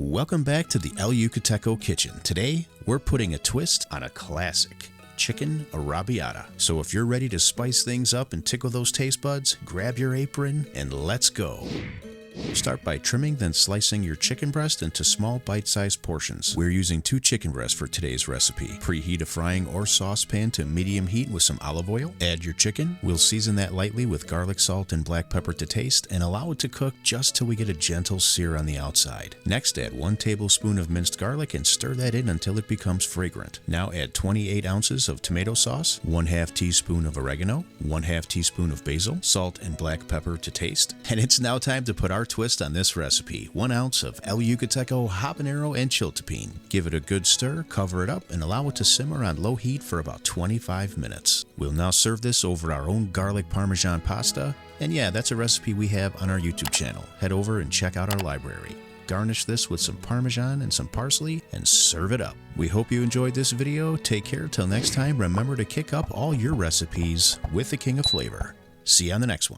Welcome back to the El Yucateco kitchen. Today, we're putting a twist on a classic, Chicken Arrabbiata. So if you're ready to spice things up and tickle those taste buds, grab your apron and let's go. Start by trimming, then slicing your chicken breast into small bite-sized portions. We're using 2 chicken breasts for today's recipe. Preheat a frying or saucepan to medium heat with some olive oil. Add your chicken. We'll season that lightly with garlic, salt, and black pepper to taste and allow it to cook just till we get a gentle sear on the outside. Next, add 1 tablespoon of minced garlic and stir that in until it becomes fragrant. Now add 28 ounces of tomato sauce, 1/2 teaspoon of oregano, 1/2 teaspoon of basil, salt and black pepper to taste. And it's now time to put our twist on this recipe. 1 ounce of El Yucateco habanero and chiltepin. Give it a good stir, cover it up, and allow it to simmer on low heat for about 25 minutes. We'll now serve this over our own garlic parmesan pasta. And yeah, that's a recipe we have on our YouTube channel. Head over and check out our library. Garnish this with some Parmesan and some parsley and serve it up. We hope you enjoyed this video. Take care till next time. Remember to kick up all your recipes with the King of Flavor. See you on the next one.